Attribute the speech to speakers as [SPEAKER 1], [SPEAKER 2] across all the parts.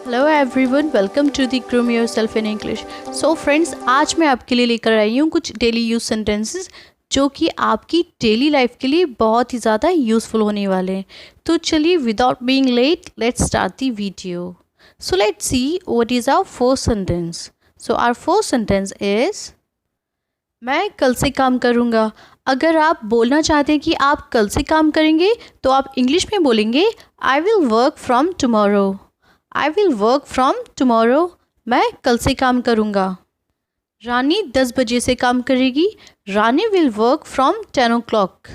[SPEAKER 1] Hello everyone, welcome to the groom yourself in English. So friends, आज मैं आपके लिए लेकर आई हूँ कुछ डेली यूज सेंटेंसेस जो कि आपकी डेली लाइफ के लिए बहुत ही ज़्यादा यूज़फुल होने वाले हैं। तो चलिए without being late let's start the video. So let's see what is our first sentence. So our first sentence is मैं कल से काम करूँगा। अगर आप बोलना चाहते हैं कि आप कल से काम करेंगे तो आप इंग्लिश में बोलेंगे I will work from tomorrow. I will work from tomorrow. मैं कल से काम करूँगा। रानी 10 बजे से काम करेगी। Rani will work from 10 o'clock।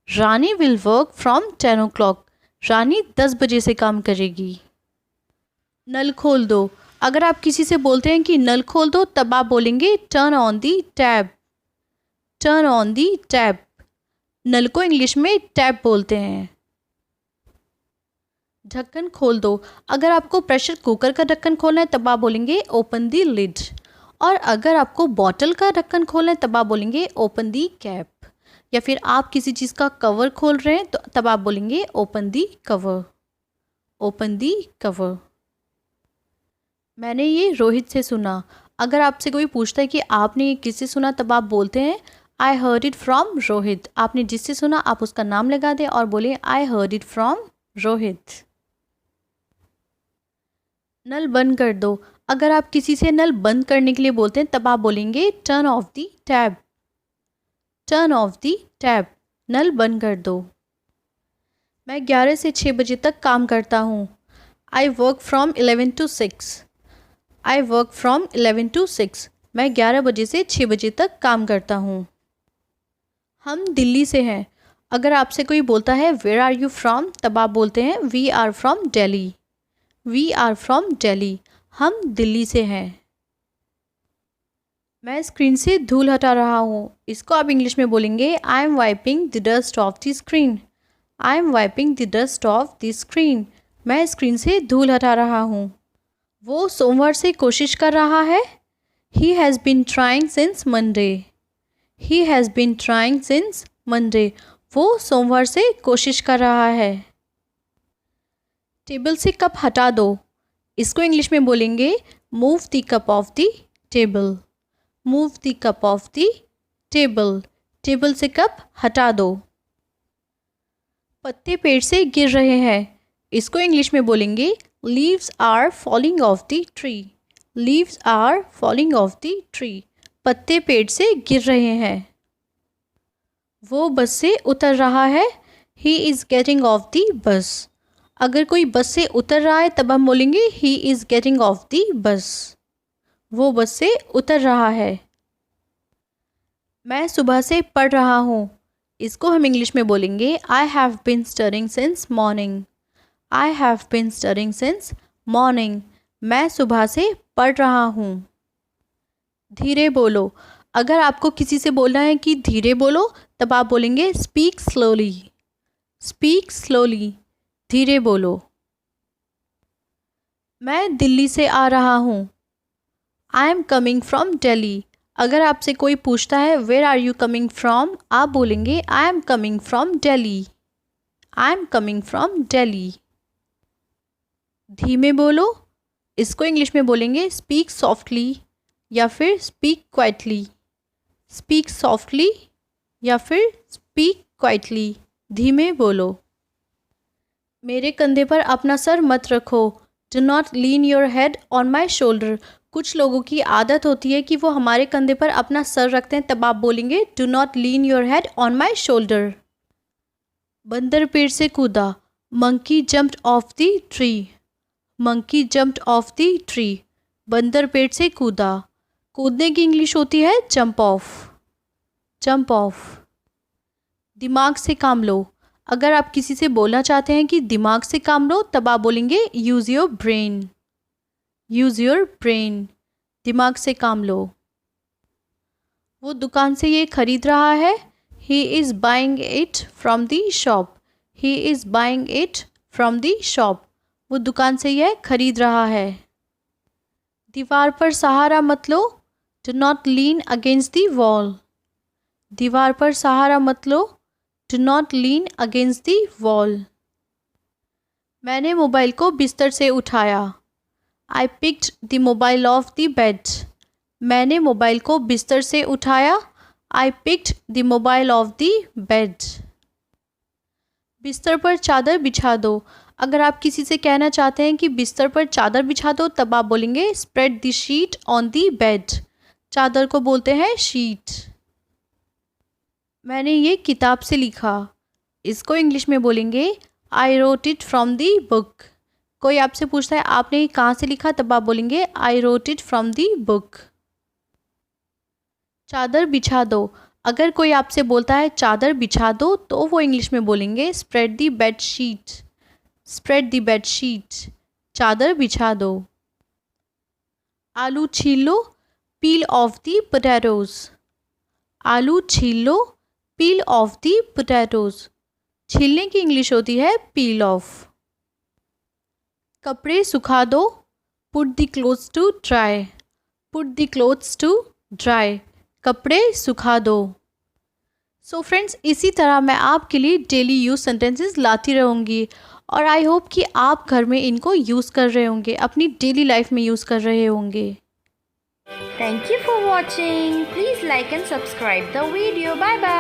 [SPEAKER 1] Rani will work from 10 o'clock। Rani 10 बजे से काम करेगी। नल खोल दो। अगर आप किसी से बोलते हैं कि नल खोल दो तब आप बोलेंगे turn on the tap. Turn on the tap. नल को इंग्लिश में टैप बोलते हैं। ढक्कन खोल दो। अगर आपको प्रेशर कुकर का ढक्कन खोलना है तब आप बोलेंगे ओपन दी लिड। और अगर आपको बॉटल का ढक्कन खोलना है तब आप बोलेंगे ओपन दी कैप। या फिर आप किसी चीज़ का कवर खोल रहे हैं तो तब आप बोलेंगे ओपन दी कवर। ओपन दी कवर। मैंने ये रोहित से सुना। अगर आपसे कोई पूछता है कि आपने ये किससे सुना तब आप बोलते हैं आई हर्ड इट फ्रॉम रोहित। आपने जिससे सुना आप उसका नाम लगा दें और बोले I heard it from Rohit. नल बंद कर दो। अगर आप किसी से नल बंद करने के लिए बोलते हैं तब आप बोलेंगे turn off the tap. Turn off the tap. नल बंद कर दो। मैं 11 से 6 बजे तक काम करता हूँ। I work from 11 to 6। I work from 11 to 6। मैं 11 बजे से 6 बजे तक काम करता हूँ। हम दिल्ली से हैं। अगर आपसे कोई बोलता है वेयर आर यू फ्रॉम तब आप बोलते हैं we are from Delhi. We are from Delhi. हम दिल्ली से हैं। मैं स्क्रीन से धूल हटा रहा हूँ। इसको आप इंग्लिश में बोलेंगे I M wiping the dust of the screen. I am wiping the dust of the screen. मैं स्क्रीन से धूल हटा रहा हूँ। वो सोमवार से कोशिश कर रहा है। He has been trying since Monday. He has been trying since Monday. वो सोमवार से कोशिश कर रहा है। टेबल से कप हटा दो। इसको इंग्लिश में बोलेंगे move the cup of the table. Move the cup of the table. Table से कप हटा दो। पत्ते पेड़ से गिर रहे हैं। इसको इंग्लिश में बोलेंगे leaves are falling off the tree. Leaves are falling off the tree. पत्ते पेड़ से गिर रहे हैं। वो बस से उतर रहा है। He is getting off the bus. अगर कोई बस से उतर रहा है तब हम बोलेंगे he is getting off the bus. वो बस से उतर रहा है। मैं सुबह से पढ़ रहा हूँ। इसको हम इंग्लिश में बोलेंगे I have been studying since morning. I have been studying since morning. मैं सुबह से पढ़ रहा हूँ। धीरे बोलो। अगर आपको किसी से बोलना है कि धीरे बोलो तब आप बोलेंगे स्पीक स्लोली। Speak slowly. धीरे बोलो। मैं दिल्ली से आ रहा हूँ। I am coming from Delhi. अगर आपसे कोई पूछता है where are you coming from आप बोलेंगे I am coming from Delhi. I am coming from Delhi. धीमे बोलो। इसको इंग्लिश में बोलेंगे स्पीक सॉफ्टली या फिर स्पीक क्वाइटली। स्पीक सॉफ्टली या फिर स्पीक क्वाइटली। धीमे बोलो। मेरे कंधे पर अपना सर मत रखो। Do not lean your head on my shoulder. कुछ लोगों की आदत होती है कि वो हमारे कंधे पर अपना सर रखते हैं तब आप बोलेंगे do not lean your head on my shoulder. बंदर पेड़ से कूदा। Monkey jumped of the tree. Monkey jumped of the tree. बंदर पेड़ से कूदा। कूदने की इंग्लिश होती है जंप ऑफ। Jump of. दिमाग से काम लो। अगर आप किसी से बोलना चाहते हैं कि दिमाग से काम लो तब आप बोलेंगे use your brain. Use your brain. दिमाग से काम लो। वो दुकान से ये खरीद रहा है। He is buying it from the shop. He is buying it from the shop. वो दुकान से यह खरीद रहा है। दीवार पर सहारा मत लो। Do not lean against the wall. दीवार पर सहारा मत लो। Do not lean against the wall. मैंने मोबाइल को बिस्तर से उठाया। I picked the mobile off the bed. मैंने मोबाइल को बिस्तर से उठाया। I picked the mobile off the bed. बिस्तर पर चादर बिछा दो। अगर आप किसी से कहना चाहते हैं कि बिस्तर पर चादर बिछा दो, तब आप बोलेंगे spread the sheet on the bed. चादर को बोलते हैं शीट। मैंने ये किताब से लिखा। इसको इंग्लिश में बोलेंगे I wrote it from the book. कोई आपसे पूछता है आपने ये कहाँ से लिखा, तब आप बोलेंगे I wrote it from the book. चादर बिछा दो। अगर कोई आपसे बोलता है चादर बिछा दो, तो वो इंग्लिश में बोलेंगे स्प्रेड दी बेड शीट। स्प्रेड दी बेड शीट। चादर बिछा दो। आलू छील लो। पील ऑफ दी पोटैटोज। आलू छील लो। पील ऑफ दी पोटैटोज। छीलने की इंग्लिश होती है पील ऑफ। कपड़े सुखा दो। Put the clothes to dry. Put the clothes to dry. कपड़े सुखा दो। सो फ्रेंड्स, इसी तरह मैं आपके लिए डेली यूज़ सेंटेंसेस लाती रहूँगी और आई होप कि आप घर में इनको यूज़ कर रहे होंगे, अपनी डेली लाइफ में यूज़ कर रहे होंगे।
[SPEAKER 2] Thank you for watching. Please like and subscribe the video. Bye bye.